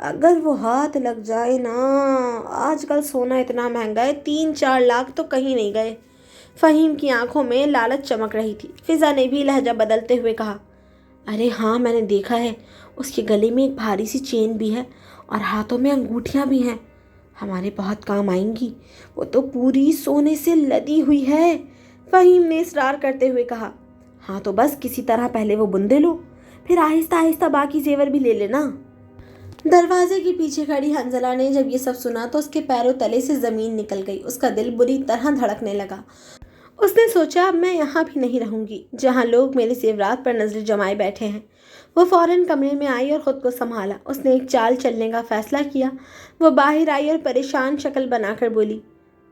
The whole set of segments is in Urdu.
اگر وہ ہاتھ لگ جائے نا، آج کل سونا اتنا مہنگا ہے، 3-4 لاکھ تو کہیں نہیں گئے۔ فہیم کی آنکھوں میں لالچ چمک رہی تھی۔ فضا نے بھی لہجہ بدلتے ہوئے کہا، ارے ہاں میں نے دیکھا ہے، اس کے گلے میں ایک بھاری سی چین بھی ہے اور ہاتھوں میں انگوٹھیاں بھی ہیں، ہمارے بہت کام آئیں گی، وہ تو پوری سونے سے لدی ہوئی ہے۔ فہیم نے اصرار کرتے ہوئے کہا، ہاں تو بس کسی طرح پہلے وہ بندے لو، پھر آہستہ آہستہ باقی زیور بھی لے لینا۔ دروازے کے پیچھے کھڑی حنزلہ نے جب یہ سب سنا تو اس کے پیروں تلے سے زمین نکل گئی، اس کا دل بری طرح دھڑکنے لگا۔ اس نے سوچا اب میں یہاں بھی نہیں رہوں گی جہاں لوگ میرے زیورات پر نظر جمائے بیٹھے ہیں۔ وہ فوراً کمرے میں آئی اور خود کو سنبھالا۔ اس نے ایک چال چلنے کا فیصلہ کیا۔ وہ باہر آئی اور پریشان شکل بنا کر بولی،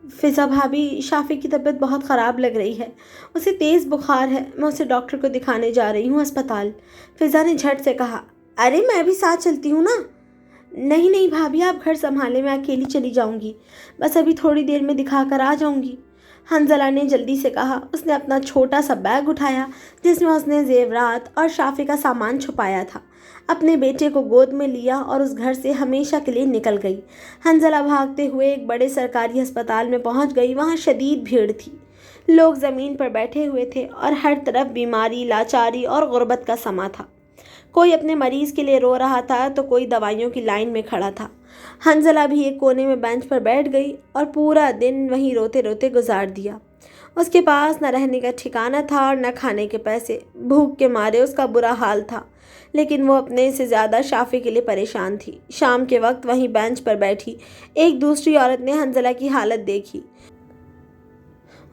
فضا بھابھی، شافی کی طبیعت بہت خراب لگ رہی ہے، اسے تیز بخار ہے، میں اسے ڈاکٹر کو دکھانے جا رہی ہوں ہسپتال۔ فضا نے جھٹ سے کہا، ارے میں بھی ساتھ چلتی ہوں نا۔ نہیں نہیں بھابھی، آپ گھر سنبھالیں، میں اکیلی چلی جاؤں گی، بس ابھی تھوڑی دیر میں دکھا کر آ جاؤں گی، حنزلہ نے جلدی سے کہا۔ اس نے اپنا چھوٹا سا بیگ اٹھایا جس میں اس نے زیورات اور شافی کا سامان چھپایا تھا، اپنے بیٹے کو گود میں لیا اور اس گھر سے ہمیشہ کے لیے نکل گئی۔ حنزلہ بھاگتے ہوئے ایک بڑے سرکاری ہسپتال میں پہنچ گئی۔ وہاں شدید بھیڑ تھی، لوگ زمین پر بیٹھے ہوئے تھے اور ہر طرف بیماری، لاچاری اور غربت کا سما تھا۔ کوئی اپنے مریض کے لیے رو رہا تھا تو کوئی دوائیوں کی لائن میں کھڑا تھا۔ حنزلہ بھی ایک کونے میں بینچ پر بیٹھ گئی اور پورا دن وہیں روتے روتے گزار دیا۔ اس کے پاس نہ رہنے کا ٹھکانہ تھا اور نہ کھانے کے پیسے۔ بھوک کے مارے اس کا برا حال تھا، لیکن وہ اپنے سے زیادہ شافی کے لیے پریشان تھی۔ شام کے وقت وہیں بینچ پر بیٹھی ایک دوسری عورت نے حنزلہ کی حالت دیکھی۔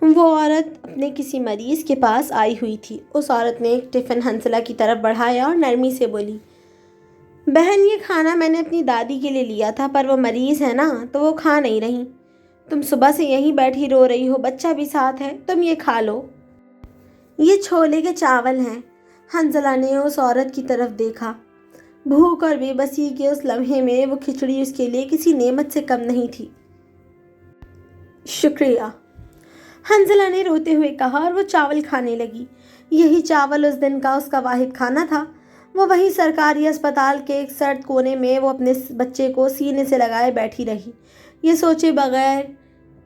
وہ عورت اپنے کسی مریض کے پاس آئی ہوئی تھی۔ اس عورت نے ایک ٹفن حنزلہ کی طرف بڑھایا اور نرمی سے بولی، بہن یہ کھانا میں نے اپنی دادی کے لیے لیا تھا، پر وہ مریض ہے نا تو وہ کھا نہیں رہی۔ تم صبح سے یہیں بیٹھی رو رہی ہو، بچہ بھی ساتھ ہے، تم یہ کھا لو۔ یہ چھولے کے چاول ہیں۔ حنزلہ نے اس عورت کی طرف دیکھا۔ بھوک اور بے بسی کے اس لمحے میں وہ کھچڑی اس کے لیے کسی نعمت سے کم نہیں تھی۔ شکریہ، حنزلہ نے روتے ہوئے کہا اور وہ چاول کھانے لگی۔ یہی چاول اس دن کا اس کا واحد کھانا تھا۔ وہ وہیں سرکاری اسپتال کے ایک سرد کونے میں وہ اپنے بچے کو سینے سے لگائے بیٹھی رہی، یہ سوچے بغیر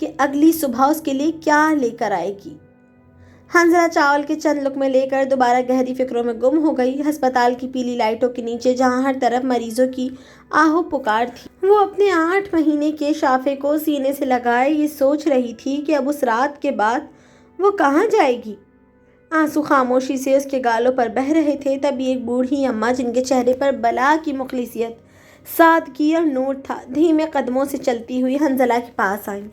کہ اگلی صبح اس کے لیے کیا لے کر آئے گی۔ حنزلہ چاول کے چند لقمے لے کر دوبارہ گہری فکروں میں گم ہو گئی۔ ہسپتال کی پیلی لائٹوں کے نیچے جہاں ہر طرف مریضوں کی آہو پکار تھی، وہ اپنے 8 مہینے کے شافے کو سینے سے لگائے یہ سوچ رہی تھی کہ اب اس رات کے بعد وہ کہاں جائے گی۔ آنسو خاموشی سے اس کے گالوں پر بہہ رہے تھے۔ تبھی ایک بوڑھی اماں جن کے چہرے پر بلا کی مخلصیت، سادگی اور نور تھا، دھیمے قدموں سے چلتی ہوئی حنزلہ کے پاس آئیں۔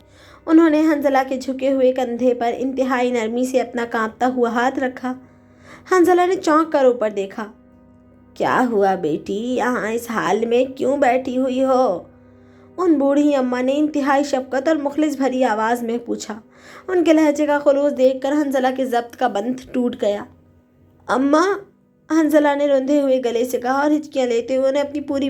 انہوں نے حنزلہ کے جھکے ہوئے کندھے پر انتہائی نرمی سے اپنا کانپتا ہوا ہاتھ رکھا۔ حنزلہ نے چونک کر اوپر دیکھا۔ کیا ہوا بیٹی، یہاں اس حال میں کیوں بیٹھی ہوئی ہو؟ ان بوڑھی اماں نے انتہائی شفقت اور مخلص بھری آواز میں پوچھا۔ ان کے لہجے کا خلوص دیکھ کر حنزلہ کے ضبط کا بند ٹوٹ گیا۔ اماں، حنزلہ نے روندے ہوئے گلے سے کہا اور ہچکیاں لیتے ہوئے انہیں اپنی پوری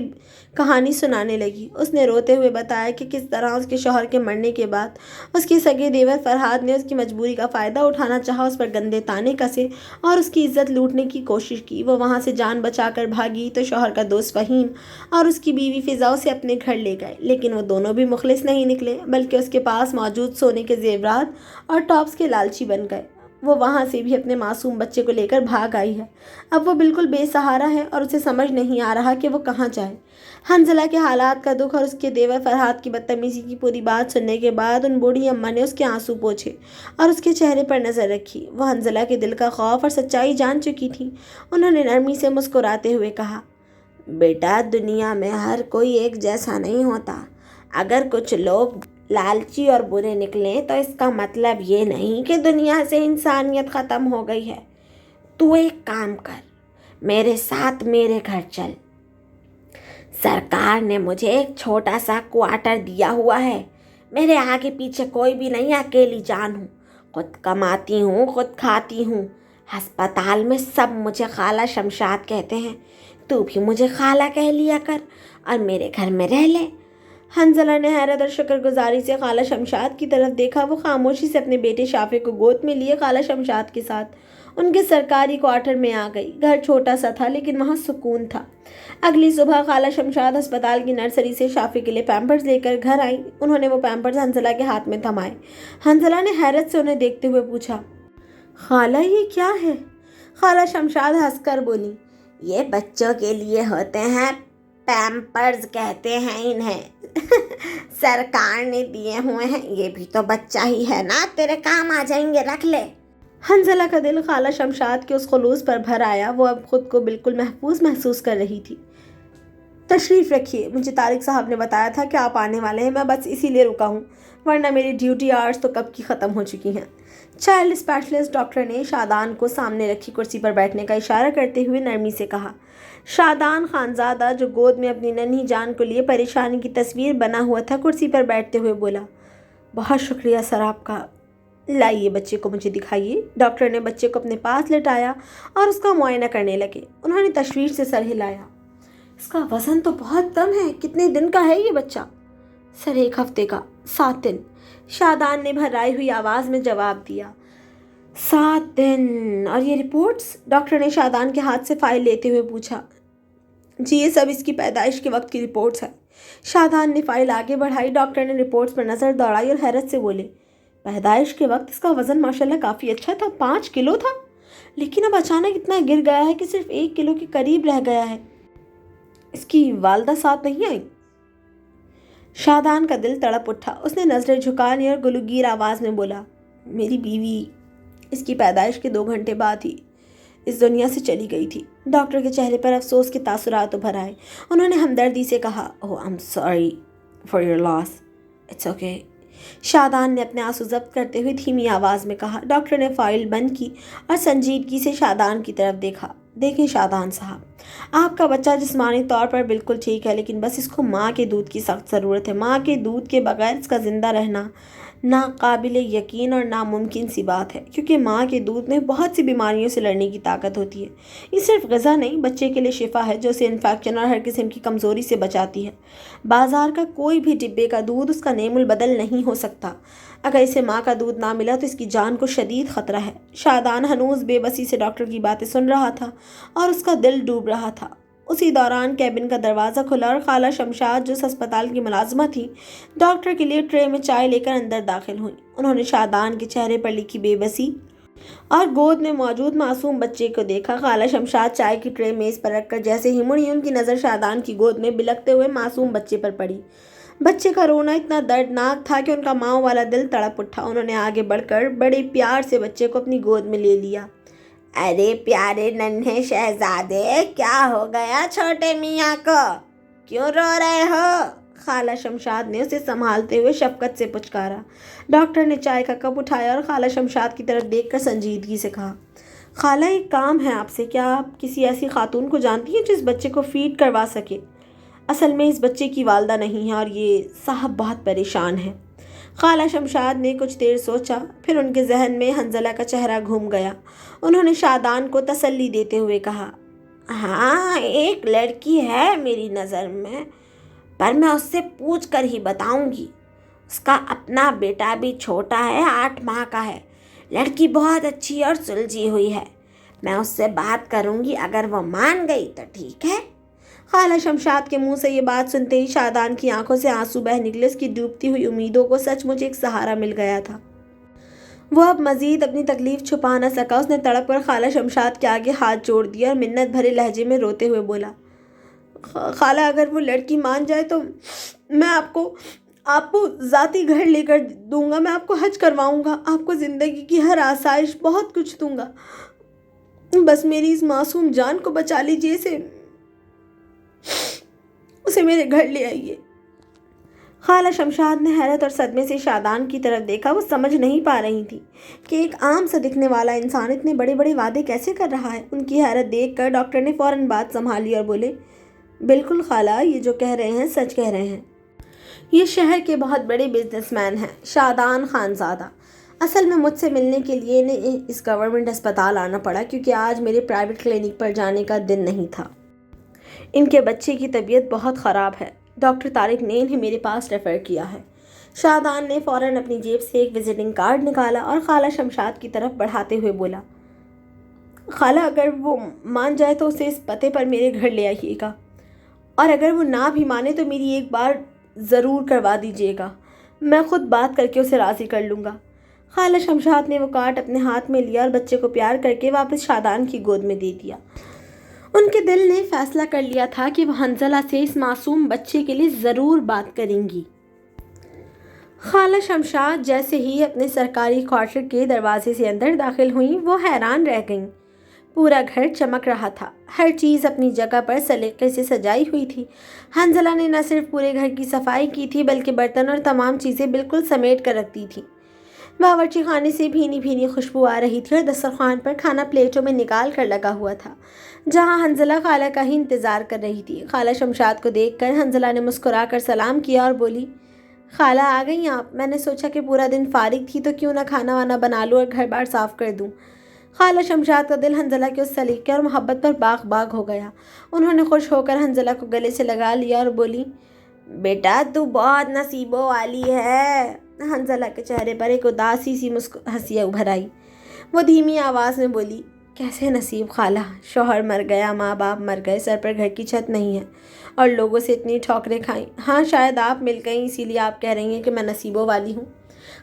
کہانی سنانے لگی۔ اس نے روتے ہوئے بتایا کہ کس طرح اس کے شوہر کے مرنے کے بعد اس کے سگے دیور فرہاد نے اس کی مجبوری کا فائدہ اٹھانا چاہا، اس پر گندے طعنے کسے اور اس کی عزت لوٹنے کی کوشش کی۔ وہ وہاں سے جان بچا کر بھاگی تو شوہر کا دوست فہیم اور اس کی بیوی فضا اسے اپنے گھر لے گئے، لیکن وہ دونوں بھی مخلص نہیں نکلے، بلکہ اس کے پاس موجود سونے کے زیورات اور ٹاپس کے لالچی بن گئے۔ وہ وہاں سے بھی اپنے معصوم بچے کو لے کر بھاگ آئی ہے۔ اب وہ بالکل بے سہارا ہے اور اسے سمجھ نہیں آ رہا کہ وہ کہاں جائے۔ حنزلہ کے حالات کا دکھ اور اس کے دیور فرہاد کی بدتمیزی کی پوری بات سننے کے بعد ان بوڑھی اماں نے اس کے آنسو پوچھے اور اس کے چہرے پر نظر رکھی۔ وہ حنزلہ کے دل کا خوف اور سچائی جان چکی تھی۔ انہوں نے نرمی سے مسکراتے ہوئے کہا، بیٹا دنیا میں ہر کوئی ایک جیسا نہیں ہوتا۔ اگر کچھ لوگ لالچی اور برے نکلیں تو اس کا مطلب یہ نہیں کہ دنیا سے انسانیت ختم ہو گئی ہے۔ تو ایک کام کر، میرے ساتھ میرے گھر چل۔ سرکار نے مجھے ایک چھوٹا سا کوارٹر دیا ہوا ہے، میرے آگے پیچھے کوئی بھی نہیں، اکیلی جان ہوں، خود کماتی ہوں، خود کھاتی ہوں۔ ہسپتال میں سب مجھے خالہ شمشاد کہتے ہیں، تو بھی مجھے خالہ کہہ لیا کر اور میرے گھر میں رہ لے۔ حنزلہ نے حیرت اور شکر گزاری سے خالہ شمشاد کی طرف دیکھا۔ وہ خاموشی سے اپنے بیٹے شافی کو گود میں لیے خالہ شمشاد کے ساتھ ان کے سرکاری کوارٹر میں آ گئی۔ گھر چھوٹا سا تھا لیکن وہاں سکون تھا۔ اگلی صبح خالہ شمشاد ہسپتال کی نرسری سے شافی کے لیے پیمپرز لے کر گھر آئیں۔ انہوں نے وہ پیمپرز حنزلہ کے ہاتھ میں تھمائے۔ حنزلہ نے حیرت سے انہیں دیکھتے ہوئے پوچھا، خالہ یہ کیا ہے؟ خالہ شمشاد ہنس کر بولی، یہ بچوں کے لیے ہوتے ہیں، پیمپرز کہتے ہیں انہیں۔ سرکار نے دیے ہوئے ہیں، یہ بھی تو بچہ ہی ہے نا، تیرے کام آ جائیں گے، رکھ لے۔ حنزلہ کا دل خالہ شمشاد کے اس خلوص پر بھر آیا۔ وہ اب خود کو بالکل محفوظ محسوس کر رہی تھی۔ تشریف رکھیے، مجھے طارق صاحب نے بتایا تھا کہ آپ آنے والے ہیں، میں بس اسی لیے رکا ہوں، ورنہ میری ڈیوٹی آورز تو کب کی ختم ہو چکی ہیں۔ چائلڈ اسپیشلسٹ ڈاکٹر نے شادان کو سامنے رکھی کرسی پر بیٹھنے کا اشارہ کرتے ہوئے نرمی سے کہا۔ شادان خانزادہ جو گود میں اپنی ننھی جان کو لیے پریشانی کی تصویر بنا ہوا تھا، کرسی پر بیٹھتے ہوئے بولا، بہت شکریہ سر آپ کا، لائیے بچے کو مجھے دکھائیے۔ ڈاکٹر نے بچے کو اپنے پاس لٹایا اور اس کا معائنہ کرنے لگے۔ انہوں نے تشویش سے سر ہلایا، اس کا وزن تو بہت کم ہے، کتنے دن کا ہے یہ بچہ؟ سر 1 ہفتے کا، 7 دن، شادان نے بھرائی ہوئی آواز میں جواب دیا۔ 7 دن، اور یہ رپورٹس؟ ڈاکٹر نے شادان کے ہاتھ سے فائل لیتے ہوئے پوچھا۔ جی یہ سب اس کی پیدائش کے وقت کی رپورٹس ہیں۔ شادان نے فائل آگے بڑھائی۔ ڈاکٹر نے رپورٹس پر نظر دوڑائی اور حیرت سے بولے، پیدائش کے وقت اس کا وزن ماشاءاللہ کافی اچھا تھا، 5 کلو تھا، لیکن اب اچانک اتنا گر گیا ہے کہ صرف 1 کلو کے قریب رہ گیا ہے۔ اس کی والدہ ساتھ نہیں آئی؟ شادان کا دل تڑپ اٹھا۔ اس نے نظریں جھکا لی اور گلوگیر آواز میں بولا، میری بیوی اس کی پیدائش کے 2 گھنٹے بعد ہی اس دنیا سے چلی گئی تھی۔ ڈاکٹر کے چہرے پر افسوس کے تاثرات ابھر آئے۔ انہوں نے ہمدردی سے کہا، oh I am sorry for your loss, it's okay. Shadan نے اپنے آنسو ضبط کرتے ہوئے دھیمی آواز میں کہا۔ ڈاکٹر نے فائل بند کی اور سنجیدگی سے شادان کی طرف دیکھا۔ دیکھیں شادان صاحب، آپ کا بچہ جسمانی طور پر بالکل ٹھیک ہے، لیکن بس اس کو ماں کے دودھ کی سخت ضرورت ہے۔ ماں کے دودھ کے بغیر اس کا زندہ رہنا ناقابل یقین اور ناممکن سی بات ہے، کیونکہ ماں کے دودھ میں بہت سی بیماریوں سے لڑنے کی طاقت ہوتی ہے۔ یہ صرف غذا نہیں، بچے کے لیے شفا ہے جو اسے انفیکشن اور ہر قسم کی کمزوری سے بچاتی ہے۔ بازار کا کوئی بھی ڈبے کا دودھ اس کا نعم البدل نہیں ہو سکتا۔ اگر اسے ماں کا دودھ نہ ملا تو اس کی جان کو شدید خطرہ ہے۔ شادان ہنوز بے بسی سے ڈاکٹر کی باتیں سن رہا تھا اور اس کا دل ڈوب رہا تھا۔ اسی دوران کیبن کا دروازہ کھلا اور خالہ شمشاد جو اس ہسپتال کی ملازمہ تھی، ڈاکٹر کے لیے ٹرے میں چائے لے کر اندر داخل ہوئیں۔ انہوں نے شادان کے چہرے پر لکھی بے بسی اور گود میں موجود معصوم بچے کو دیکھا۔ خالہ شمشاد چائے کی ٹرے میز پر رکھ کر جیسے ہی مڑی، ان کی نظر شادان کی گود میں بلکتے ہوئے معصوم بچے پر پڑی۔ بچے کا رونا اتنا دردناک تھا کہ ان کا ماں والا دل تڑپ اٹھا۔ انہوں نے آگے بڑھ کر بڑے پیار سے بچے کو اپنی گود میں لے لیا۔ ارے پیارے ننھے شہزادے، کیا ہو گیا چھوٹے میاں کو؟ کیوں رو رہے ہو؟ خالہ شمشاد نے اسے سنبھالتے ہوئے شفقت سے پچکارا۔ ڈاکٹر نے چائے کا کپ اٹھایا اور خالہ شمشاد کی طرف دیکھ کر سنجیدگی سے کہا، خالہ ایک کام ہے آپ سے، کیا آپ کسی ایسی خاتون کو جانتی ہیں جو اس بچے کو فیڈ کروا سکے؟ اصل میں اس بچے کی والدہ نہیں ہے اور یہ صاحب بہت پریشان ہے۔ خالہ شمشاد نے کچھ دیر سوچا، پھر ان کے ذہن میں حنزلہ کا چہرہ گھوم گیا۔ انہوں نے شادان کو تسلی دیتے ہوئے کہا، ہاں ایک لڑکی ہے میری نظر میں، پر میں اس سے پوچھ کر ہی بتاؤں گی۔ اس کا اپنا بیٹا بھی چھوٹا ہے، 8 ماہ کا ہے۔ لڑکی بہت اچھی اور سلجھی ہوئی ہے، میں اس سے بات کروں گی، اگر وہ مان گئی تو ٹھیک ہے۔ خالہ شمشاد کے منہ سے یہ بات سنتے ہی شادان کی آنکھوں سے آنسو بہہ نکلے۔ اس کی ڈوبتی ہوئی امیدوں کو سچ مچ ایک سہارا مل گیا تھا۔ وہ اب مزید اپنی تکلیف چھپا نہ سکا۔ اس نے تڑپ کر خالہ شمشاد کے آگے ہاتھ جوڑ دیا اور منت بھرے لہجے میں روتے ہوئے بولا، خالہ اگر وہ لڑکی مان جائے تو میں آپ کو ذاتی گھر لے کر دوں گا، میں آپ کو حج کرواؤں گا، آپ کو زندگی کی ہر آسائش، بہت کچھ دوں گا، بس میری اس معصوم جان کو بچا لیجیے، اسے میرے گھر لے آئیے۔ خالہ شمشاد نے حیرت اور صدمے سے شادان کی طرف دیکھا۔ وہ سمجھ نہیں پا رہی تھی کہ ایک عام سا دکھنے والا انسان اتنے بڑے بڑے وعدے کیسے کر رہا ہے۔ ان کی حیرت دیکھ کر ڈاکٹر نے فوراً بات سنبھالی اور بولے، بالکل خالہ، یہ جو کہہ رہے ہیں سچ کہہ رہے ہیں۔ یہ شہر کے بہت بڑے بزنس مین ہیں، شادان خانزادہ۔ اصل میں مجھ سے ملنے کے لیے انہیں اس گورنمنٹ ہسپتال آنا پڑا کیونکہ آج میرے پرائیویٹ کلینک پر جانے کا دن نہیں تھا۔ ان کے بچے کی طبیعت بہت خراب ہے، ڈاکٹر طارق نے انہیں میرے پاس ریفر کیا ہے۔ شادان نے فوراً اپنی جیب سے ایک وزٹنگ کارڈ نکالا اور خالہ شمشاد کی طرف بڑھاتے ہوئے بولا، خالہ اگر وہ مان جائے تو اسے اس پتے پر میرے گھر لے آئیے گا، اور اگر وہ نہ بھی مانے تو میری ایک بار ضرور کروا دیجیے گا، میں خود بات کر کے اسے راضی کر لوں گا۔ خالہ شمشاد نے وہ کارڈ اپنے ہاتھ میں لیا اور بچے کو پیار کر کے واپس شادان کی گود میں دے دیا۔ ان کے دل نے فیصلہ کر لیا تھا کہ وہ حنزلہ سے اس معصوم بچے کے لیے ضرور بات کریں گی۔ خالہ شمشاد جیسے ہی اپنے سرکاری کوارٹر کے دروازے سے اندر داخل ہوئیں وہ حیران رہ گئیں۔ پورا گھر چمک رہا تھا، ہر چیز اپنی جگہ پر سلیقے سے سجائی ہوئی تھی۔ حنزلہ نے نہ صرف پورے گھر کی صفائی کی تھی بلکہ برتن اور تمام چیزیں بالکل سمیٹ کر رکھ دی تھیں۔ باورچی خانے سے بھینی بھینی خوشبو آ رہی تھی اور دسترخوان پر کھانا پلیٹوں میں نکال کر لگا ہوا تھا، جہاں حنزلہ خالہ کا ہی انتظار کر رہی تھی۔ خالہ شمشاد کو دیکھ کر حنزلہ نے مسکرا کر سلام کیا اور بولی، خالہ آ گئیں آپ؟ میں نے سوچا کہ پورا دن فارغ تھی تو کیوں نہ کھانا وانا بنا لوں اور گھر بار صاف کر دوں۔ خالہ شمشاد کا دل حنزلہ کے اس سلیقے اور محبت پر باغ باغ ہو گیا۔ انہوں نے خوش ہو کر حنزلہ کو گلے سے لگا لیا اور بولی، بیٹا تو بہت نصیبوں والی ہے۔ حنزلہ کے چہرے پر ایک اداسی سی ہنسی ابھر آئی۔ وہ دھیمی آواز میں بولی، کیسے نصیب خالہ، شوہر مر گیا، ماں باپ مر گئے، سر پر گھر کی چھت نہیں ہے اور لوگوں سے اتنی ٹھوکریں کھائیں۔ ہاں شاید آپ مل گئیں اسی لیے آپ کہہ رہی ہیں کہ میں نصیبوں والی ہوں۔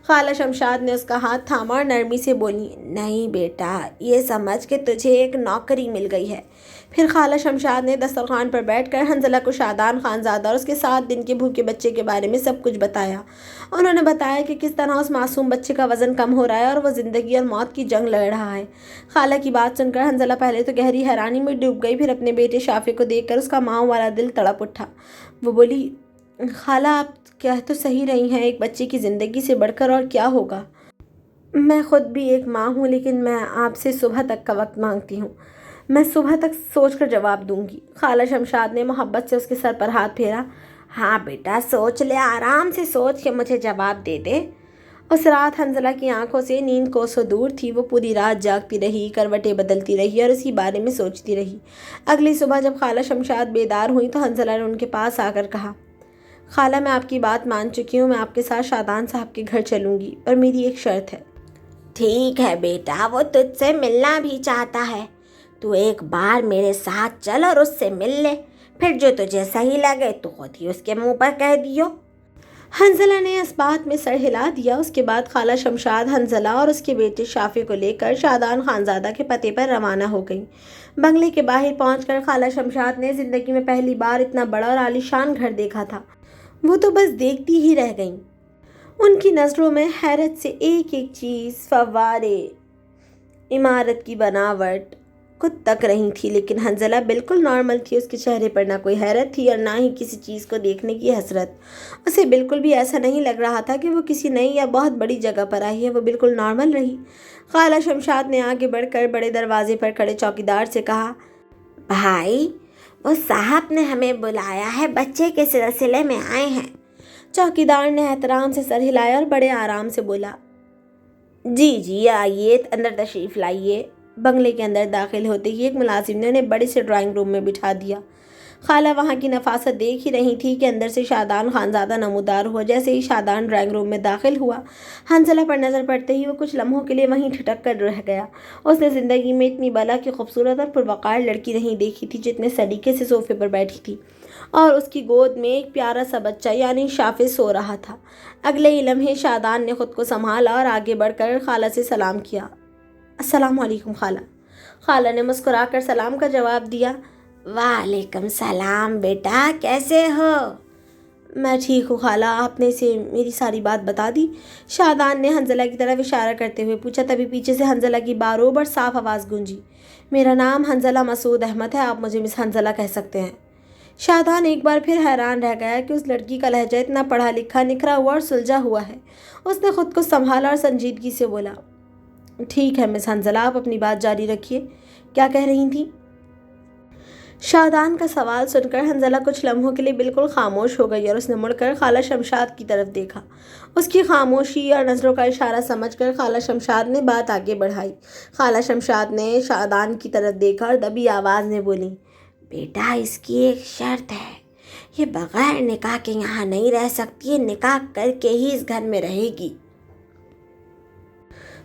خالہ شمشاد نے اس کا ہاتھ تھاما اور نرمی سے بولی، نہیں بیٹا، یہ سمجھ کہ تجھے ایک نوکری مل گئی ہے۔ پھر خالہ شمشاد نے دسترخوان پر بیٹھ کر حنزلہ کو شادان خانزادہ اور اس کے 7 دن کے بھوکے بچے کے بارے میں سب کچھ بتایا۔ انہوں نے بتایا کہ کس طرح اس معصوم بچے کا وزن کم ہو رہا ہے اور وہ زندگی اور موت کی جنگ لڑ رہا ہے۔ خالہ کی بات سن کر حنزلہ پہلے تو گہری حیرانی میں ڈوب گئی، پھر اپنے بیٹے شافع کو دیکھ کر اس کا ماں والا دل تڑپ اٹھا۔ وہ بولی، خالہ آپ کہہ تو صحیح رہی ہیں، ایک بچے کی زندگی سے بڑھ کر اور کیا ہوگا۔ میں خود بھی ایک ماں ہوں، لیکن میں آپ سے صبح تک کا وقت مانگتی ہوں، میں صبح تک سوچ کر جواب دوں گی۔ خالہ شمشاد نے محبت سے اس کے سر پر ہاتھ پھیرا۔ ہاں بیٹا سوچ لے، آرام سے سوچ کے مجھے جواب دے دے۔ اس رات حنزلہ کی آنکھوں سے نیند کوسوں دور تھی۔ وہ پوری رات جاگتی رہی، کروٹیں بدلتی رہی اور اسی بارے میں سوچتی رہی۔ اگلی صبح جب خالہ شمشاد بیدار ہوئی تو حنزلہ نے ان کے پاس آ کر کہا، خالہ میں آپ کی بات مان چکی ہوں، میں آپ کے ساتھ شادان صاحب کے گھر چلوں گی، پر میری ایک شرط ہے۔ ٹھیک ہے بیٹا، وہ تجھ سے ملنا بھی چاہتا ہے، تو ایک بار میرے ساتھ چل اور اس سے مل لے، پھر جو تجھے صحیح لگے تو خود ہی اس کے منہ پر کہہ دیو۔ حنزلہ نے اس بات میں سر ہلا دیا۔ اس کے بعد خالہ شمشاد حنزلہ اور اس کے بیٹے شافع کو لے کر شادان خانزادہ کے پتے پر روانہ ہو گئیں۔ بنگلے کے باہر پہنچ کر خالہ شمشاد نے زندگی میں پہلی بار اتنا بڑا اور عالیشان گھر دیکھا تھا۔ وہ تو بس دیکھتی ہی رہ گئیں۔ ان کی نظروں میں حیرت سے ایک ایک چیز، فوارے، عمارت کی بناوٹ خود تک رہی تھی، لیکن حنزلہ بالکل نارمل تھی۔ اس کے چہرے پر نہ کوئی حیرت تھی اور نہ ہی کسی چیز کو دیکھنے کی حسرت۔ اسے بالکل بھی ایسا نہیں لگ رہا تھا کہ وہ کسی نئی یا بہت بڑی جگہ پر آئی ہے، وہ بالکل نارمل رہی۔ خالہ شمشاد نے آگے بڑھ کر بڑے دروازے پر کھڑے چوکیدار سے کہا، بھائی وہ صاحب نے ہمیں بلایا ہے، بچے کے سلسلے میں آئے ہیں۔ چوکیدار نے احترام سے سر ہلایا اور بڑے آرام سے بولا، جی آئیے، اندر تشریف لائیے۔ بنگلے کے اندر داخل ہوتے ہی ایک ملازم نے انہیں بڑے سے ڈرائنگ روم میں بٹھا دیا۔ خالہ وہاں کی نفاست دیکھ ہی رہی تھی کہ اندر سے شادان خانزادہ نمودار ہوا۔ جیسے ہی شادان ڈرائنگ روم میں داخل ہوا، حنزلہ پر نظر پڑتے ہی وہ کچھ لمحوں کے لیے وہیں ٹھٹک کر رہ گیا۔ اس نے زندگی میں اتنی بلا کی خوبصورت اور پروقار لڑکی نہیں دیکھی تھی، جتنے سلیقے سے صوفے پر بیٹھی تھی اور اس کی گود میں ایک پیارا سا بچہ یعنی شافع سو رہا تھا۔ اگلے ہی لمحے شادان نے خود کو سنبھالا اور آگے بڑھ کر خالہ سے سلام کیا۔ السلام علیکم خالہ۔ خالہ نے مسکرا کر سلام کا جواب دیا۔ وعلیکم السلام بیٹا، کیسے ہو؟ میں ٹھیک ہوں خالہ، آپ نے اسے میری ساری بات بتا دی؟ شادان نے حنزلہ کی طرف اشارہ کرتے ہوئے پوچھا۔ تبھی پیچھے سے حنزلہ کی باروب اور صاف آواز گونجی، میرا نام حنزلہ مسعود احمد ہے، آپ مجھے مس حنزلہ کہہ سکتے ہیں۔ شادان ایک بار پھر حیران رہ گیا کہ اس لڑکی کا لہجہ اتنا پڑھا لکھا، نکھرا ہوا اور سلجھا ہوا ہے۔ اس نے خود کو سنبھالا اور سنجیدگی سے بولا، ٹھیک ہے مس حنزلہ، آپ اپنی بات جاری رکھیے، کیا کہہ رہی تھیں؟ شادان کا سوال سن کر حنزلہ کچھ لمحوں کے لیے بالکل خاموش ہو گئی اور اس نے مڑ کر خالہ شمشاد کی طرف دیکھا۔ اس کی خاموشی اور نظروں کا اشارہ سمجھ کر خالہ شمشاد نے بات آگے بڑھائی۔ خالہ شمشاد نے شادان کی طرف دیکھا اور دبی آواز میں بولی، بیٹا اس کی ایک شرط ہے، یہ بغیر نکاح کے یہاں نہیں رہ سکتی، یہ نکاح کر کے ہی اس گھر میں رہے گی۔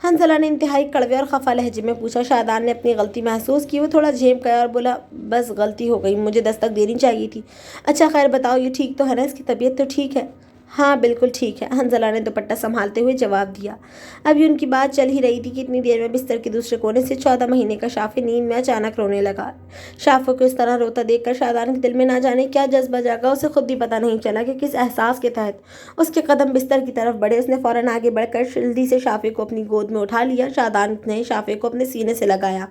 حنزلہ نے انتہائی کڑوے اور خفا لہجے میں پوچھا۔ شادان نے اپنی غلطی محسوس کی، وہ تھوڑا جھیپ گیا اور بولا، بس غلطی ہو گئی، مجھے دستک دینی چاہیے تھی۔ اچھا خیر بتاؤ، یہ ٹھیک تو ہے نا؟ اس کی طبیعت تو ٹھیک ہے؟ ہاں بالکل ٹھیک ہے، حنزلہ نے دوپٹہ سنبھالتے ہوئے جواب دیا۔ ابھی ان کی بات چل ہی رہی تھی کہ اتنی دیر میں بستر کے دوسرے کونے سے 14 مہینے کا شافع نیند میں اچانک رونے لگا۔ شافع کو اس طرح روتا دیکھ کر شادان کے دل میں نہ جانے کیا جذبہ جاگا، اسے خود بھی پتہ نہیں چلا کہ کس احساس کے تحت اس کے قدم بستر کی طرف بڑھے۔ اس نے فوراً آگے بڑھ کر جلدی سے شافع کو اپنی گود میں اٹھا لیا۔ شادان نے شافع کو اپنے سینے سے لگایا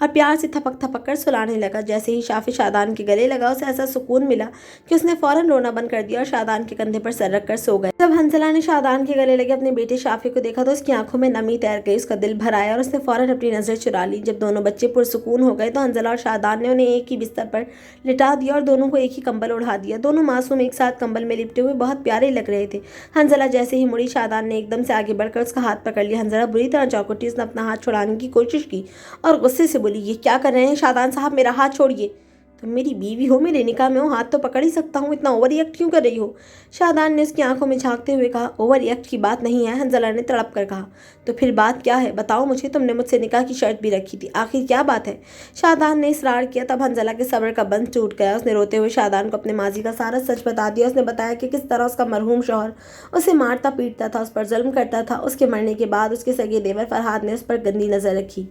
اور پیار سے تھپک تھپک کر سلانے لگا۔ جیسے ہی شافع شادان کے گلے لگا، اسے ایسا سکون ملا کہ اس نے فوراً رونا بند کر دیا اور شادان کے کندھے پر سر رکھ کر سو گیا۔ جب حنزلہ نے شادان کے گلے لگے اپنے بیٹے شافع کو دیکھا تو اس کی آنکھوں میں نمی تیر گئی، اس کا دل بھر آیا اور اس نے فوراً اپنی نظر چرا لی۔ جب دونوں بچے پرسکون ہو گئے تو حنزلہ اور شادان نے انہیں ایک ہی بستر پر لٹا دیا اور دونوں کو ایک ہی کمبل اڑا دیا۔ دونوں معصوم ایک ساتھ کمبل میں لپٹے ہوئے بہت پیارے لگ رہے تھے۔ حنزلہ جیسے ہی مڑی، شادان نے ایک دم سے آگے بڑھ کر اس کا ہاتھ پکڑ لیا۔ حنزلہ بری طرح چوکٹی، اس نے اپنا ہاتھ چھڑانے کی کوشش کی اور غصے سے بولی، یہ کیا کر رہے ہیں شادان صاحب؟ میرا ہاتھ چھوڑیے۔ تم میری بیوی ہو، میرے نکاح میں ہو، ہاتھ تو پکڑ ہی سکتا ہوں، اتنا اوور ایکٹ کیوں کر رہی ہو؟ شادان نے اس کی آنکھوں میں جھانکتے ہوئے کہا، اوور ایکٹ کی بات نہیں ہے، حنزلہ نے تڑپ کر کہا۔ تو پھر بات کیا ہے؟ بتاؤ مجھے، تم نے مجھ سے نکاح کی شرط بھی رکھی تھی، آخر کیا بات ہے؟ شادان نے اصرار کیا۔ تب حنزلہ کے صبر کا بند ٹوٹ گیا، اس نے روتے ہوئے شادان کو اپنے ماضی کا سارا سچ بتا دیا۔ اس نے بتایا کہ کس طرح اس کا مرحوم شوہر اسے مارتا پیٹتا تھا، اس پر ظلم کرتا تھا۔ اس کے مرنے کے بعد اس کے سگے دیور فرحاد نے اس پر گندی نظر رکھی،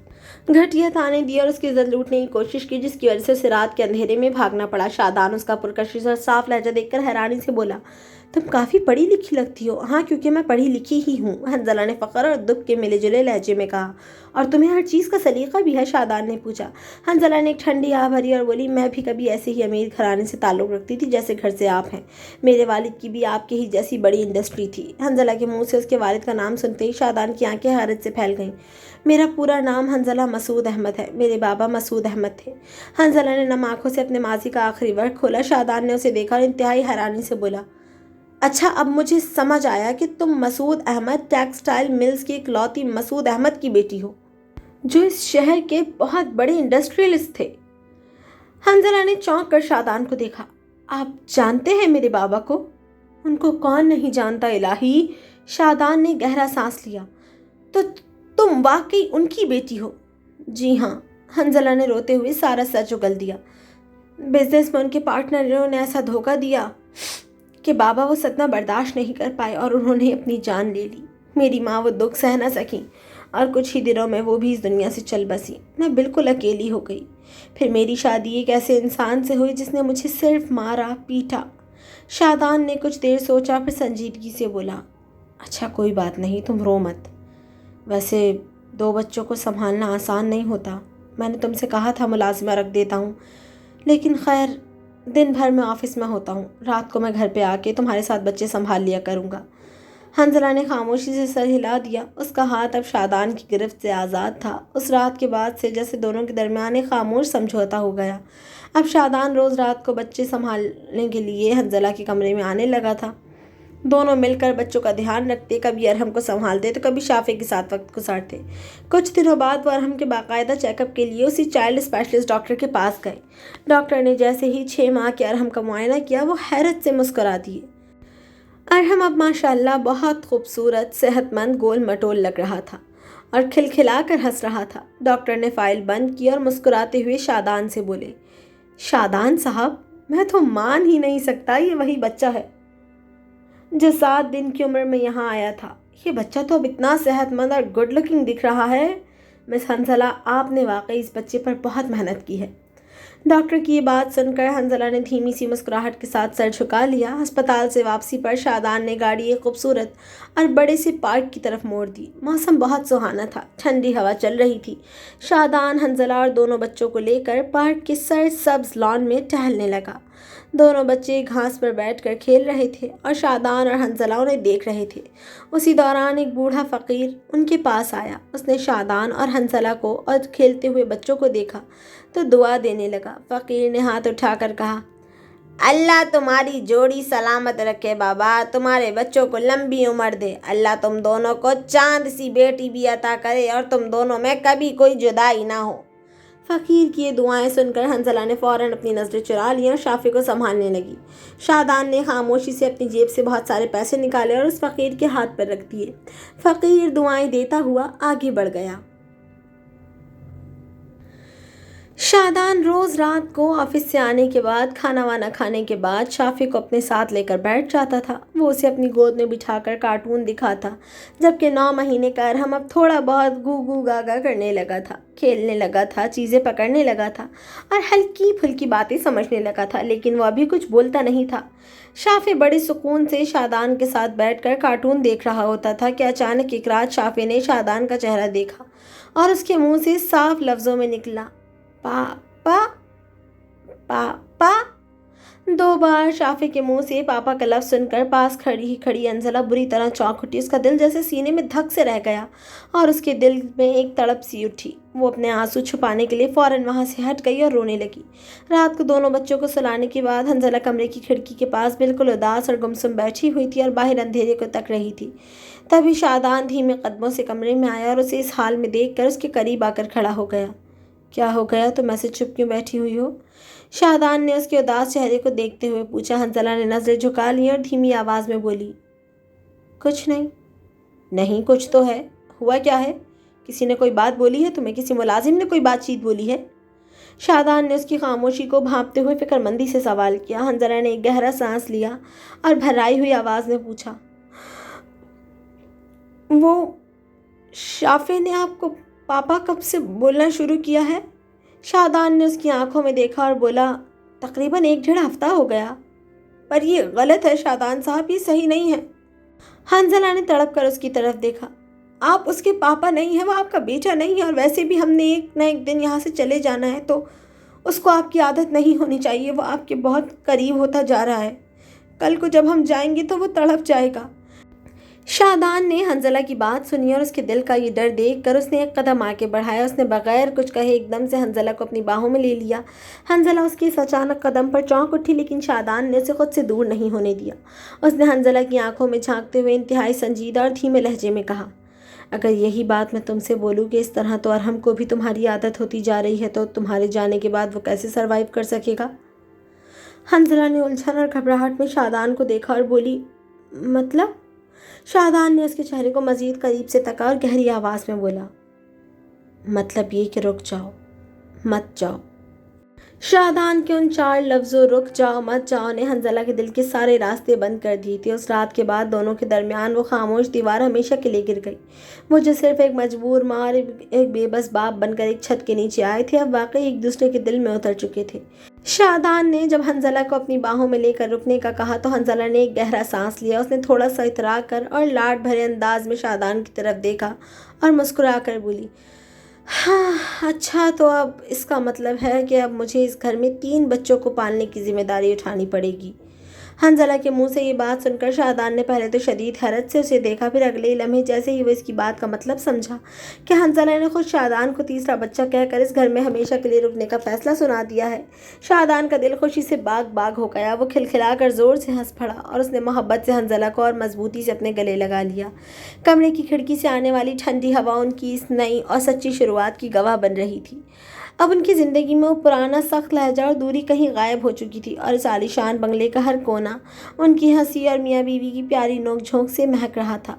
گھٹیا طعنے دیے اور اس کی عزت لوٹنے کی کوشش کی، جس کی وجہ سے اسے رات کے اندھیرے میں بھاگنا پڑا۔ شادان اس کا پرکشش اور صاف لہجہ دیکھ کر حیرانی سے بولا، تم کافی پڑھی لکھی لگتی ہو۔ ہاں کیونکہ میں پڑھی لکھی ہی ہوں، حنزلہ نے فخر اور دکھ کے ملے جلے لہجے میں کہا۔ اور تمہیں ہر چیز کا سلیقہ بھی ہے؟ شادان نے پوچھا۔ حنزلہ نے ایک ٹھنڈی آہ بھری اور بولی، میں بھی کبھی ایسے ہی امیر گھرانے سے تعلق رکھتی تھی جیسے گھر سے آپ ہیں، میرے والد کی بھی آپ کے ہی جیسی بڑی انڈسٹری تھی۔ حنزلہ کے منہ سے اس کے والد کا نام سنتے ہی شادان کی آنکھیں حیرت سے پھیل گئیں۔ میرا پورا نام حنزلہ مسعود احمد ہے، میرے بابا مسعود احمد تھے۔ حنزلہ نے نم آنکھوں سے اپنے ماضی کا آخری ورق کھولا۔ شادان نے اسے دیکھا اور انتہائی حیرانی سے بولا، اچھا اب مجھے سمجھ آیا کہ تم مسعود احمد ٹیکسٹائل ملز کے اکلوتی مسعود احمد کی بیٹی ہو، جو اس شہر کے بہت بڑے انڈسٹریلسٹ تھے۔ حنزلہ نے چونک کر شادان کو دیکھا۔ آپ جانتے ہیں میرے بابا کو؟ ان کو کون نہیں جانتا الہی؟ شادان نے گہرا سانس لیا۔ تو تم واقعی ان کی بیٹی ہو؟ جی ہاں، حنزلہ نے روتے ہوئے سارا سچ اگل دیا۔ بزنس میں ان کے پارٹنروں نے ایسا دھوکہ دیا کہ بابا وہ صدمہ برداشت نہیں کر پائے اور انہوں نے اپنی جان لے لی۔ میری ماں وہ دکھ سہ نہ سکیں اور کچھ ہی دنوں میں وہ بھی اس دنیا سے چل بسی۔ میں بالکل اکیلی ہو گئی۔ پھر میری شادی ایک ایسے انسان سے ہوئی جس نے مجھے صرف مارا پیٹا۔ شادان نے کچھ دیر سوچا، پھر سنجیدگی سے بولا، اچھا کوئی بات نہیں، تم رو مت۔ ویسے 2 بچوں کو سنبھالنا آسان نہیں ہوتا، میں نے تم سے کہا تھا ملازمہ رکھ دیتا ہوں، لیکن خیر دن بھر میں آفس میں ہوتا ہوں، رات کو میں گھر پہ آ کے تمہارے ساتھ بچے سنبھال لیا کروں گا۔ حنزلہ نے خاموشی سے سر ہلا دیا۔ اس کا ہاتھ اب شادان کی گرفت سے آزاد تھا۔ اس رات کے بعد سے جیسے دونوں کے درمیان ایک خاموش سمجھوتا ہو گیا۔ اب شادان روز رات کو بچے سنبھالنے کے لیے حنزلہ کے کمرے میں آنے لگا تھا۔ دونوں مل کر بچوں کا دھیان رکھتے، کبھی ارحم کو سنبھالتے تو کبھی شافع کے ساتھ وقت گزارتے۔ کچھ دنوں بعد وہ ارحم کے باقاعدہ چیک اپ کے لیے اسی چائلڈ اسپیشلسٹ ڈاکٹر کے پاس گئے۔ ڈاکٹر نے جیسے ہی 6 ماہ کے ارحم کا معائنہ کیا، وہ حیرت سے مسکرا دیے۔ ارحم اب ماشاءاللہ بہت خوبصورت، صحت مند، گول مٹول لگ رہا تھا اور کھلکھلا کر ہنس رہا تھا۔ ڈاکٹر نے فائل بند کی اور مسکراتے ہوئے شادان سے بولے، شادان صاحب، میں تو مان ہی نہیں سکتا یہ وہی بچہ ہے جو 7 دن کی عمر میں یہاں آیا تھا۔ یہ بچہ تو اب اتنا صحت مند اور گڈ لکنگ دکھ رہا ہے۔ مس حنزلہ، آپ نے واقعی اس بچے پر بہت محنت کی ہے۔ ڈاکٹر کی یہ بات سن کر حنزلہ نے دھیمی سی مسکراہٹ کے ساتھ سر جھکا لیا۔ ہسپتال سے واپسی پر شادان نے گاڑی ایک خوبصورت اور بڑے سے پارک کی طرف موڑ دی۔ موسم بہت سہانا تھا، ٹھنڈی ہوا چل رہی تھی۔ شادان حنزلہ اور دونوں بچوں کو لے کر پارک کے سر سبز لان میں ٹہلنے لگا۔ دونوں بچے گھاس پر بیٹھ کر کھیل رہے تھے اور شادان اور حنزلہ انہیں دیکھ رہے تھے۔ اسی دوران ایک بوڑھا فقیر ان کے پاس آیا۔ اس نے شادان اور حنزلہ کو اور کھیلتے ہوئے بچوں کو دیکھا تو دعا دینے لگا۔ فقیر نے ہاتھ اٹھا کر کہا، اللہ تمہاری جوڑی سلامت رکھے بابا، تمہارے بچوں کو لمبی عمر دے، اللہ تم دونوں کو چاند سی بیٹی بھی عطا کرے اور تم دونوں میں کبھی کوئی جدائی نہ ہو۔ فقیر کی یہ دعائیں سن کر حنزلہ نے فوراً اپنی نظریں چرا لیں اور شافی کو سنبھالنے لگی۔ شادان نے خاموشی سے اپنی جیب سے بہت سارے پیسے نکالے اور اس فقیر کے ہاتھ پر رکھ دیے۔ فقیر دعائیں دیتا ہوا آگے بڑھ گیا۔ شادان روز رات کو آفس سے آنے کے بعد کھانا وانا کھانے کے بعد شافی کو اپنے ساتھ لے کر بیٹھ جاتا تھا۔ وہ اسے اپنی گود میں بٹھا کر کارٹون دکھاتا، جبکہ 9 مہینے کا ارحم اب تھوڑا بہت گو گو گاگا کرنے لگا تھا، کھیلنے لگا تھا، چیزیں پکڑنے لگا تھا اور ہلکی پھلکی باتیں سمجھنے لگا تھا، لیکن وہ ابھی کچھ بولتا نہیں تھا۔ شافی بڑے سکون سے شادان کے ساتھ بیٹھ کر کارٹون دیکھ رہا ہوتا تھا کہ اچانک ایک رات شافی نے شادان کا چہرہ دیکھا اور اس کے منہ سے صاف لفظوں میں نکلا، پاپا پاپا۔ 2 بار شافی کے منہ سے پاپا کا لفظ سن کر پاس کھڑی حنزلہ بری طرح چونک اٹھی۔ اس کا دل جیسے سینے میں دھک سے رہ گیا اور اس کے دل میں ایک تڑپ سی اٹھی۔ وہ اپنے آنسو چھپانے کے لیے فوراً وہاں سے ہٹ گئی اور رونے لگی۔ رات کو دونوں بچوں کو سلانے کے بعد حنزلہ کمرے کی کھڑکی کے پاس بالکل اداس اور گمسم بیٹھی ہوئی تھی اور باہر اندھیرے کو تک رہی تھی۔ تبھی شادان دھیمے قدموں سے کمرے میں آیا اور اسے اس حال میں دیکھ کر اس کے قریب آ کر کھڑا ہو گیا۔ کیا ہو گیا؟ تم ایسے چپ کیوں بیٹھی ہوئی ہو؟ شادان نے اس کے اداس چہرے کو دیکھتے ہوئے پوچھا۔ حنزلہ نے نظریں جھکا لی اور دھیمی آواز میں بولی، کچھ نہیں۔ نہیں کچھ تو ہے۔ ہوا کیا ہے؟ کسی نے کوئی بات بولی ہے تمہیں؟ کسی ملازم نے کوئی بات چیت بولی ہے؟ شادان نے اس کی خاموشی کو بھانپتے ہوئے فکر مندی سے سوال کیا۔ حنزلہ نے ایک گہرا سانس لیا اور بھرائی ہوئی آواز میں پوچھا، وہ شافی نے آپ کو پاپا کب سے بولنا شروع کیا ہے؟ شادان نے اس کی آنکھوں میں دیکھا اور بولا، تقریباً 1 ڈیڑھ ہفتہ ہو گیا۔ پر یہ غلط ہے شادان صاحب، یہ صحیح نہیں ہے۔ حنزلہ نے تڑپ کر اس کی طرف دیکھا۔ آپ اس کے پاپا نہیں ہیں، وہ آپ کا بیٹا نہیں ہے، اور ویسے بھی ہم نے ایک نہ ایک دن یہاں سے چلے جانا ہے، تو اس کو آپ کی عادت نہیں ہونی چاہیے۔ وہ آپ کے بہت قریب ہوتا جا رہا ہے، کل کو جب ہم جائیں گے تو وہ تڑپ جائے گا۔ شادان نے حنزلہ کی بات سنی اور اس کے دل کا یہ ڈر دیکھ کر اس نے ایک قدم آگے بڑھایا۔ اس نے بغیر کچھ کہے ایک دم سے حنزلہ کو اپنی باہوں میں لے لیا۔ حنزلہ اس کے اس اچانک قدم پر چونک اٹھی، لیکن شادان نے اسے خود سے دور نہیں ہونے دیا۔ اس نے حنزلہ کی آنکھوں میں جھانکتے ہوئے انتہائی سنجیدہ اور دھیمے لہجے میں کہا، اگر یہی بات میں تم سے بولوں کہ اس طرح تو ارحم کو بھی تمہاری عادت ہوتی جا رہی ہے، تو تمہارے جانے کے بعد وہ کیسے سروائیو کر سکے گا؟ حنزلہ نے الجھن اور گھبراہٹ میں شادان کو دیکھا اور بولی، مطلب؟ شادان نے اس کے چہرے کو مزید قریب سے تکا اور گہری آواز میں بولا، مطلب یہ کہ رک جاؤ، مت جاؤ۔ شادان کے ان 4 لفظوں رک جاؤ مت جاؤ نے حنزلہ کے دل کے سارے راستے بند کر دیے تھے۔ اس رات کے بعد دونوں کے درمیان وہ خاموش دیوار ہمیشہ کے لیے گر گئی۔ وہ جو صرف ایک مجبور ماں اور ایک بے بس باپ بن کر ایک چھت کے نیچے آئے تھے، اب واقعی ایک دوسرے کے دل میں اتر چکے تھے۔ شادان نے جب حنزلہ کو اپنی باہوں میں لے کر رکنے کا کہا تو حنزلہ نے ایک گہرا سانس لیا۔ اس نے تھوڑا سا اترا کر اور لاڈ بھرے انداز میں شادان کی طرف دیکھا اور مسکرا کر بولی، ہاں اچھا، تو اب اس کا مطلب ہے کہ اب مجھے اس گھر میں 3 بچوں کو پالنے کی ذمہ داری اٹھانی پڑے گی۔ حنزلہ کے منہ سے یہ بات سن کر شادان نے پہلے تو شدید حیرت سے اسے دیکھا، پھر اگلے لمحے جیسے ہی وہ اس کی بات کا مطلب سمجھا کہ حنزلہ نے خود شادان کو تیسرا بچہ کہہ کر اس گھر میں ہمیشہ کے لیے رکنے کا فیصلہ سنا دیا ہے، شادان کا دل خوشی سے باغ باغ ہو گیا۔ وہ کھلکھلا کر زور سے ہنس پڑا اور اس نے محبت سے حنزلہ کو اور مضبوطی سے اپنے گلے لگا لیا۔ کمرے کی کھڑکی سے آنے والی ٹھنڈی ہوا ان کی اس نئی اور سچی شروعات کی گواہ بن رہی تھی۔ اب ان کی زندگی میں وہ پرانا سخت لہجہ اور دوری کہیں غائب ہو چکی تھی اور اس عالیشان بنگلے کا ہر کونا ان کی ہنسی اور میاں بیوی کی پیاری نوک جھونک سے مہک رہا تھا۔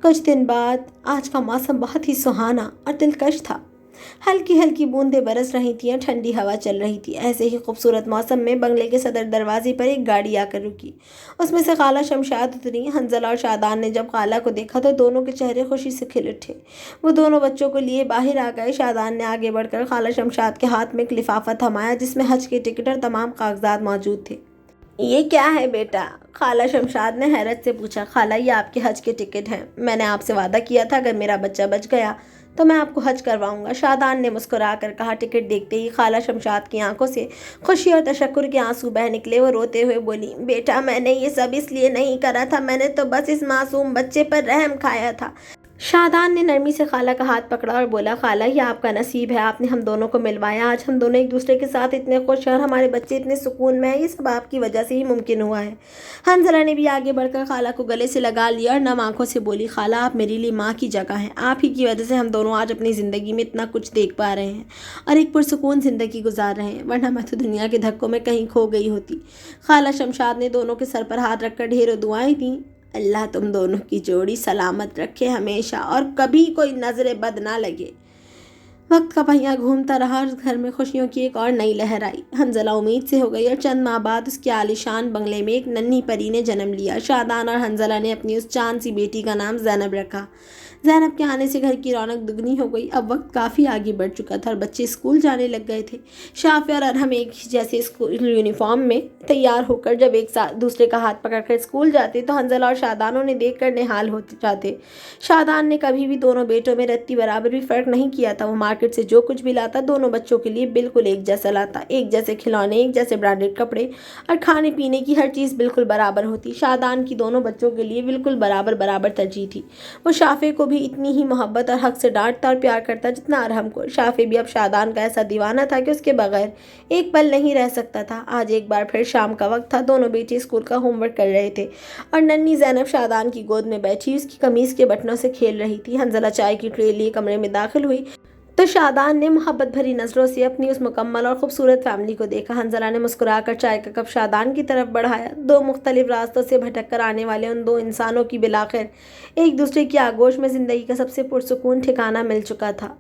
کچھ دن بعد آج کا موسم بہت ہی سہانا اور دلکش تھا۔ ہلکی ہلکی بوندیں برس رہی تھیں، ٹھنڈی ہوا چل رہی تھی۔ ایسے ہی خوبصورت موسم میں بنگلے کے صدر دروازے پر ایک گاڑی آ کر رکی۔ اس میں سے خالہ شمشاد اتری۔ حنزلہ اور شادان نے جب خالہ کو دیکھا تو دونوں کے چہرے خوشی سے کھل اٹھے۔ وہ دونوں بچوں کو لیے باہر آ گئے۔ شادان نے آگے بڑھ کر خالہ شمشاد کے ہاتھ میں ایک لفافہ تھمایا جس میں حج کے ٹکٹ اور تمام کاغذات موجود تھے۔ یہ کیا ہے بیٹا؟ خالہ شمشاد نے حیرت سے پوچھا۔ خالہ، یہ آپ کے حج کے ٹکٹ ہیں۔ میں نے آپ سے وعدہ کیا تھا اگر میرا بچہ بچ گیا تو میں آپ کو حج کرواؤں گا، شادان نے مسکرا کر کہا۔ ٹکٹ دیکھتے ہی خالہ شمشاد کی آنکھوں سے خوشی اور تشکر کے آنسو بہہ نکلے۔ وہ روتے ہوئے بولی، بیٹا میں نے یہ سب اس لیے نہیں کرا تھا، میں نے تو بس اس معصوم بچے پر رحم کھایا تھا۔ شادان نے نرمی سے خالہ کا ہاتھ پکڑا اور بولا، خالہ یہ آپ کا نصیب ہے، آپ نے ہم دونوں کو ملوایا، آج ہم دونوں ایک دوسرے کے ساتھ اتنے خوش ہیں اور ہمارے بچے اتنے سکون میں ہیں، یہ سب آپ کی وجہ سے ہی ممکن ہوا ہے۔ حنظلہ نے بھی آگے بڑھ کر خالہ کو گلے سے لگا لیا اور نم آنکھوں سے بولی، خالہ آپ میرے لیے ماں کی جگہ ہیں، آپ ہی کی وجہ سے ہم دونوں آج اپنی زندگی میں اتنا کچھ دیکھ پا رہے ہیں اور ایک پرسکون زندگی گزار رہے ہیں، ورنہ میں تو دنیا کے دھکوں میں کہیں کھو گئی ہوتی۔ خالہ شمشاد نے دونوں کے سر پر ہاتھ رکھ کر ڈھیروں دعائیں دیں۔ اللہ تم دونوں کی جوڑی سلامت رکھے ہمیشہ اور کبھی کوئی نظر بد نہ لگے۔ وقت کا پہیہ گھومتا رہا اور گھر میں خوشیوں کی ایک اور نئی لہر آئی۔ حنظلہ امید سے ہو گئی اور چند ماہ بعد اس کے عالیشان بنگلے میں ایک ننھی پری نے جنم لیا۔ شادان اور حنظلہ نے اپنی اس چاند سی بیٹی کا نام زینب رکھا۔ زینب کے آنے سے گھر کی رونق دگنی ہو گئی۔ اب وقت کافی آگے بڑھ چکا تھا اور بچے اسکول جانے لگ گئے تھے۔ شافیہ اور ارحم ایک ہی جیسے اسکول یونیفارم میں تیار ہو کر جب ایک ساتھ دوسرے کا ہاتھ پکڑ کر اسکول جاتے تو حنظلہ اور شادان انہیں دیکھ کر نہال ہو جاتے۔ شادان نے کبھی بھی دونوں بیٹوں میں رتی برابر بھی فرق نہیں کیا تھا۔ وہ مارکیٹ سے جو کچھ بھی لاتا دونوں بچوں کے لیے بالکل ایک جیسا لاتا، ایک جیسے کھلونے، ایک جیسے برانڈڈ کپڑے اور کھانے پینے کی ہر چیز بالکل برابر ہوتی۔ شادان کی دونوں بچوں کے لیے بالکل برابر ترجیح تھی۔ وہ شافیہ کو بھی اتنی ہی محبت اور حق سے ڈانٹتا اور پیار کرتا جتنا ارحم کو۔ شافیہ بھی اب شادان کا ایسا دیوانہ تھا کہ اس کے بغیر ایک پل نہیں رہ سکتا تھا۔ آج ایک بار پھر شام کا وقت تھا، دونوں بیٹے اسکول کا ہوم ورک کر رہے تھے اور ننھی زینب شادان کی گود میں بیٹھی اس کی قمیض کے بٹنوں سے کھیل رہی تھی۔ حنظلہ چائے کی ٹرے لیے کمرے میں داخل ہوئی تو شادان نے محبت بھری نظروں سے اپنی اس مکمل اور خوبصورت فیملی کو دیکھا۔ حنظلہ نے مسکرا کر چائے کا کپ شادان کی طرف بڑھایا۔ دو مختلف راستوں سے بھٹک کر آنے والے ان دو انسانوں کی بالآخر ایک دوسرے کی آغوش میں زندگی کا سب سے پرسکون ٹھکانہ مل چکا تھا۔